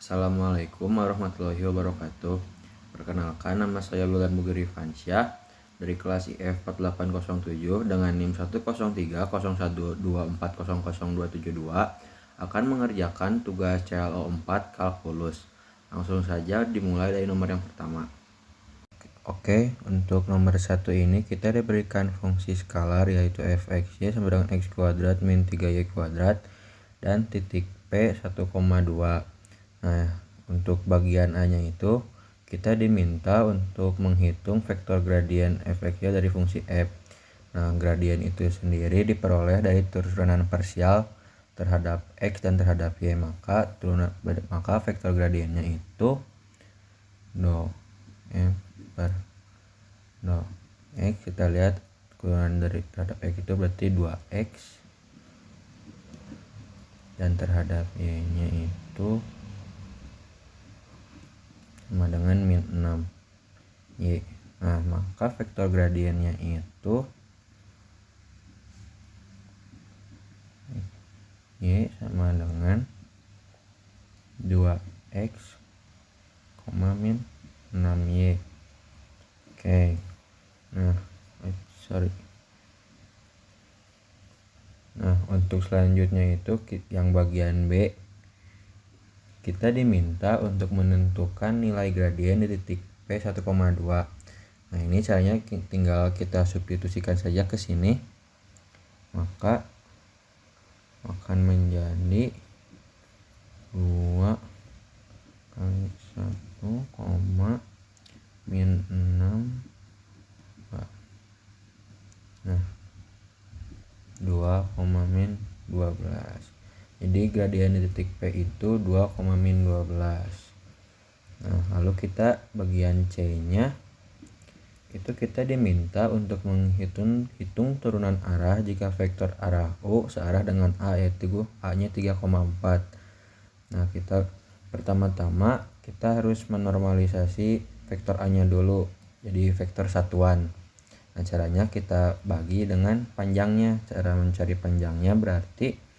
Assalamualaikum warahmatullahi wabarakatuh. Perkenalkan, nama saya Wildan Bugiri Rifansyah dari kelas IF 4807 dengan NIM 1030112400272 akan mengerjakan tugas CLO 4 kalkulus. Langsung saja dimulai dari nomor yang pertama. Oke, untuk nomor 1 ini kita diberikan fungsi skalar yaitu fx(y) sama dengan x kuadrat min 3y kuadrat dan titik P 1,2. Nah, untuk bagian A nya itu kita diminta untuk menghitung vektor gradien fx(y) dari fungsi f. Nah, gradien itu sendiri diperoleh dari turunan parsial terhadap x dan terhadap y, maka vektor gradiennya itu no m per no x. Kita lihat turunan dari terhadap x itu berarti 2x dan terhadap y nya itu sama dengan min 6y. Nah, maka vektor gradiennya itu y sama dengan 2x, min 6y. Oke. Nah, untuk selanjutnya itu yang bagian B, kita diminta untuk menentukan nilai gradien di titik P 1,2. Nah, ini caranya tinggal kita substitusikan saja ke sini. Maka akan menjadi 2 kali 1, min 6. Nah, 2, min 12. Jadi gradien di titik P itu 2, min 12. Nah, lalu kita bagian C nya itu kita diminta untuk menghitung turunan arah jika vektor arah U searah dengan A, yaitu A nya 3,4. Nah, kita pertama-tama kita harus menormalisasi vektor A nya dulu jadi vektor satuan. Nah, caranya kita bagi dengan panjangnya. Cara mencari panjangnya berarti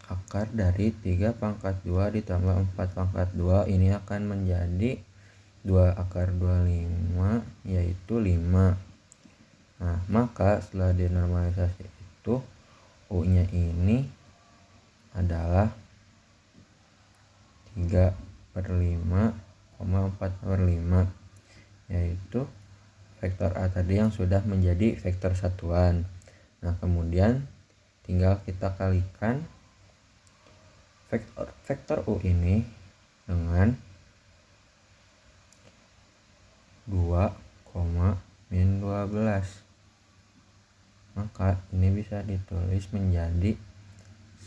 akar dari 3 pangkat 2 ditambah 4 pangkat 2 ini akan menjadi 2 akar 25 yaitu 5. Nah, maka setelah dinormalisasi itu U nya ini adalah 3/5, 4/5, yaitu vektor A tadi yang sudah menjadi vektor satuan. Nah, kemudian tinggal kita kalikan vektor U ini dengan 2, min 12. Maka ini bisa ditulis menjadi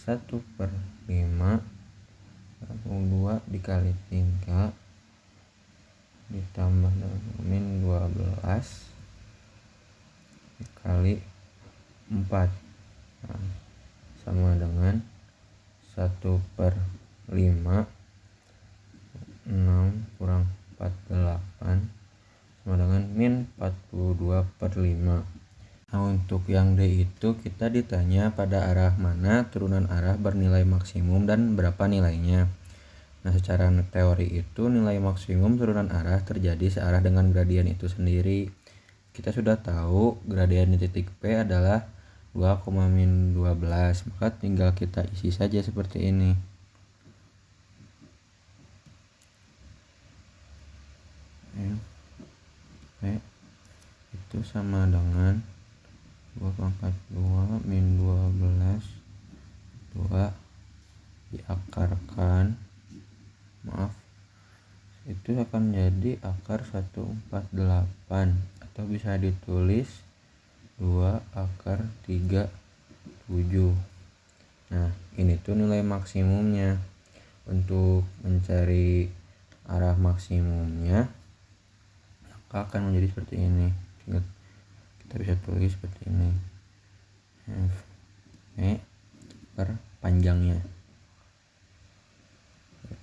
1/5 2 dikali 3 ditambah min 12 dikali 4. Nah, sama dengan 1/5 6 kurang 48 sama dengan min 42/5. Nah, untuk yang D itu kita ditanya pada arah mana turunan arah bernilai maksimum dan berapa nilainya. Nah, secara teori itu nilai maksimum turunan arah terjadi searah dengan gradien itu sendiri. Kita sudah tahu gradien di titik P adalah 2, min 12, maka tinggal kita isi saja seperti ini. P itu sama dengan 2 pangkat 2 min 12 2 diakarkan, itu akan jadi akar 148 atau bisa ditulis 2 akar 37. Nah, ini tuh nilai maksimumnya. Untuk mencari arah maksimumnya maka akan menjadi seperti ini. Kita bisa tulis seperti ini, F per panjangnya,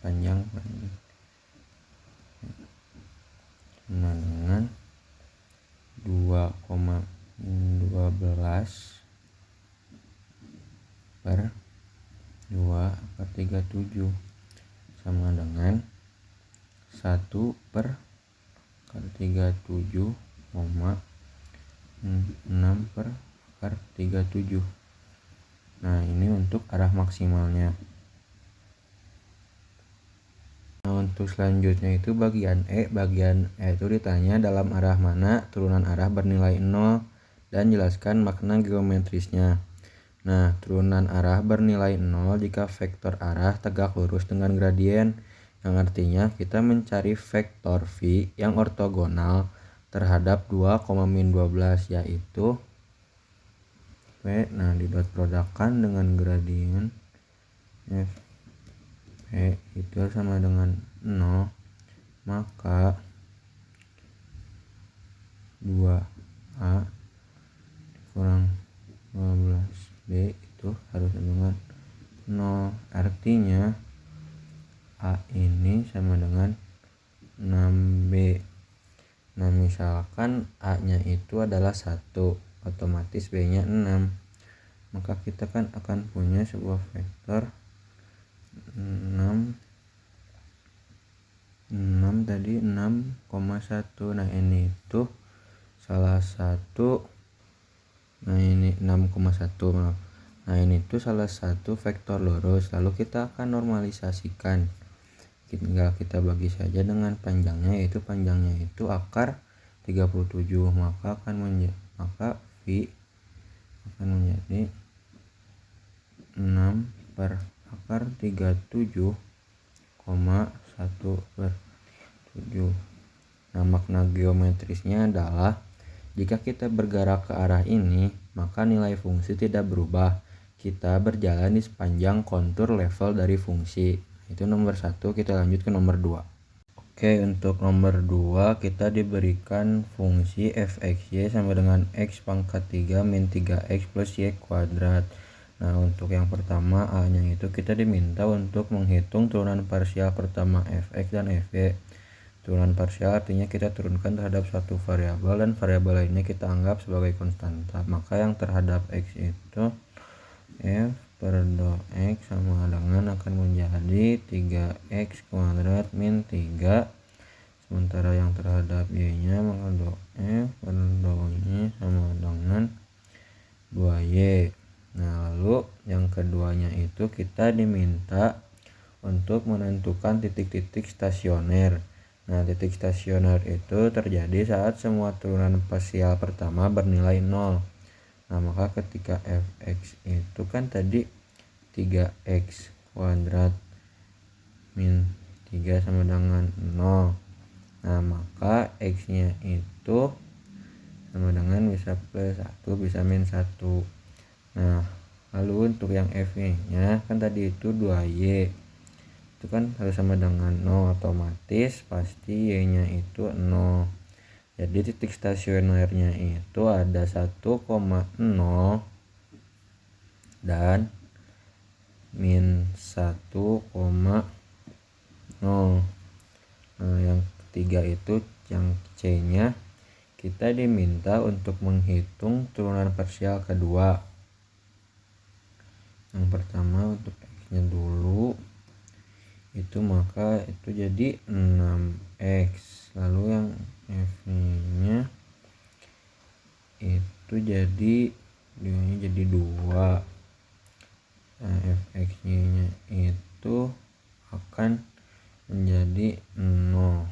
panjang sama dengan 2, min 12 per 2 akar 37 sama dengan 1 per akar 37, 6 per akar 37. Nah, ini untuk arah maksimalnya. Nah, untuk selanjutnya itu bagian E. Bagian E itu ditanya dalam arah mana turunan arah bernilai 0 dan jelaskan makna geometrisnya. Nah, turunan arah bernilai 0 jika vektor arah tegak lurus dengan gradien, yang artinya kita mencari vektor V yang ortogonal terhadap 2,-12 yaitu P. Nah, didot produkkan dengan gradien F P itu sama dengan 0, maka 2A kurang 12B itu harus dengan 0. Artinya A ini sama dengan 6B. Nah, misalkan A nya itu adalah 1, otomatis B nya 6, maka kita kan akan punya sebuah vektor 6 tadi 6,1. Nah, ini itu salah satu, nah ini 6,1 maaf. Nah, ini tuh salah satu vektor lurus. Lalu kita akan normalisasikan, tinggal kita bagi saja dengan panjangnya, yaitu panjangnya itu akar 37, maka V akan menjadi 6 per akar 37, 1 per 7. Nah, makna geometrisnya adalah jika kita bergerak ke arah ini, maka nilai fungsi tidak berubah. Kita berjalan di sepanjang kontur level dari fungsi. Itu nomor 1. Kita lanjut ke nomor 2. Oke, untuk nomor 2 kita diberikan fungsi fxy sama dengan x pangkat 3 min 3x plus y kuadrat. Nah, untuk yang pertama A nya itu kita diminta untuk menghitung turunan parsial pertama fx dan fy. Turunan parsial artinya kita turunkan terhadap satu variabel dan variabel lainnya kita anggap sebagai konstanta. Maka yang terhadap x itu f per 2x sama dengan akan menjadi 3x kuadrat min 3. Sementara yang terhadap y nya maka 2f per 2y sama dengan 2y. Nah, lalu yang keduanya itu kita diminta untuk menentukan titik-titik stasioner. Nah, titik stasioner itu terjadi saat semua turunan parsial pertama bernilai 0. Nah, maka ketika fx itu kan tadi 3x kuadrat min 3 sama dengan 0. Nah, maka x nya itu sama dengan bisa plus 1 bisa min 1. Nah, lalu untuk yang f nya kan tadi itu 2y, itu kan harus sama dengan 0, otomatis pasti y nya itu 0. Jadi titik stasionernya itu ada 1,0 dan min 1,0. Nah, yang ketiga itu yang C nya kita diminta untuk menghitung turunan parsial kedua. Yang pertama untuk x nya dulu itu, maka itu jadi 6x. Lalu yang f nya itu jadi 2. Nah, fx nya itu akan menjadi 0.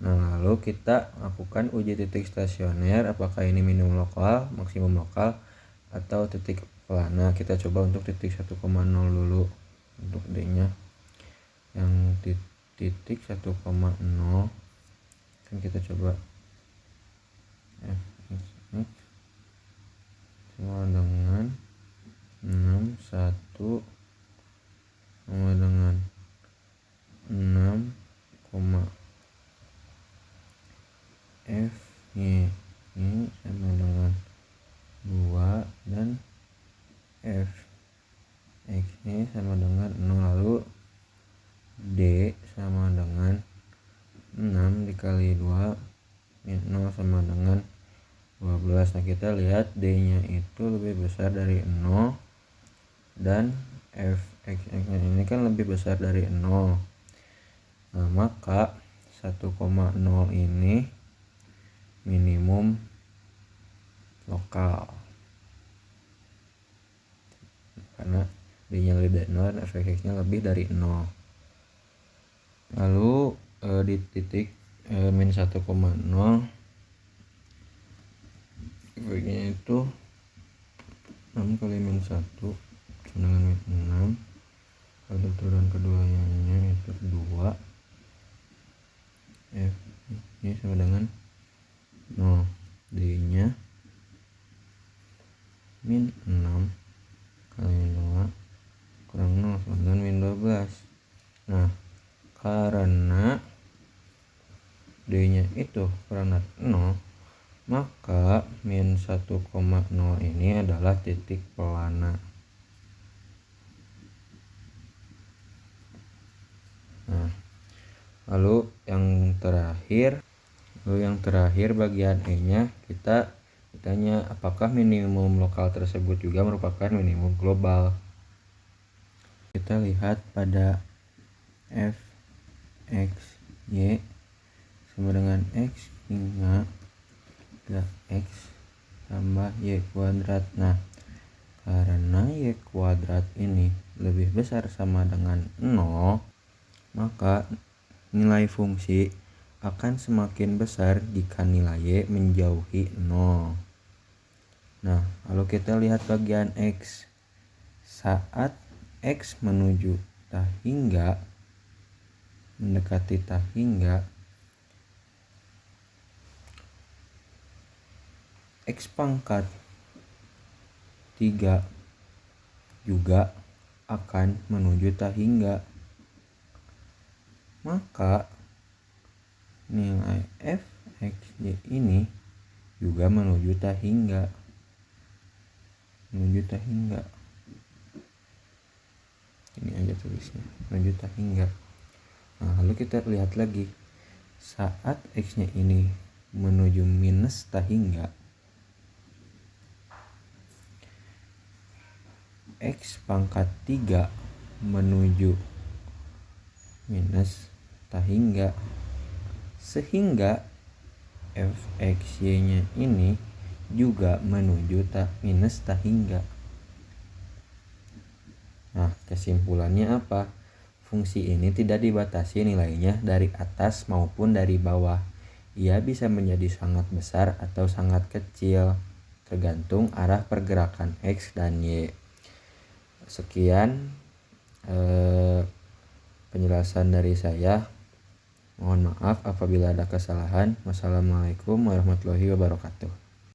Nah, lalu kita lakukan uji titik stasioner, apakah ini minimum lokal, maksimum lokal, atau titik plana. Kita coba untuk titik 1,0 dulu untuk D nya. Yang titik 1,0 kan kita coba fx sama dengan 61 sama dengan 6, f y ini sama dengan 2 dan f x ini sama dengan 0. Lalu D sama dengan 6 dikali 2 min 0 sama dengan 12. Nah, kita lihat D nya itu lebih besar dari 0, dan fx ini kan lebih besar dari 0. Nah, maka 1,0 ini minimum lokal karena D-nya lebih dari 0 dan fx-nya lebih dari 0. Lalu di titik min 1,0 fx-nya itu 6 kali min 1 sama dengan min 6. Pada turunan keduanya itu 2. F ini sama dengan 0. D nya min 6 kali 2 kurang 0 sama dengan min 12. Nah, karena D nya itu kurang dari 0, maka min 1,0 ini adalah titik pelana. Nah, lalu yang terakhir bagian E nya kita ditanya apakah minimum lokal tersebut juga merupakan minimum global. Kita lihat pada f x y sama dengan x hingga x tambah y kuadrat. Nah, karena y kuadrat ini lebih besar sama dengan 0, maka nilai fungsi akan semakin besar jika nilai y menjauhi 0. Nah, kalau kita lihat bagian x, saat x menuju tahingga, mendekati tahingga, x pangkat 3 juga akan menuju tahingga. Maka nilai fxy ini juga menuju tahingga. Ini aja tulisnya, menuju tahingga. Nah, lalu kita lihat lagi, saat x-nya ini menuju minus tahingga, x pangkat 3 menuju minus tahingga, sehingga fxy-nya ini juga menuju minus tahingga. Nah, kesimpulannya apa? Fungsi ini tidak dibatasi nilainya dari atas maupun dari bawah. Ia bisa menjadi sangat besar atau sangat kecil, tergantung arah pergerakan x dan y. Sekian penjelasan dari saya. Mohon maaf apabila ada kesalahan. Wassalamualaikum warahmatullahi wabarakatuh.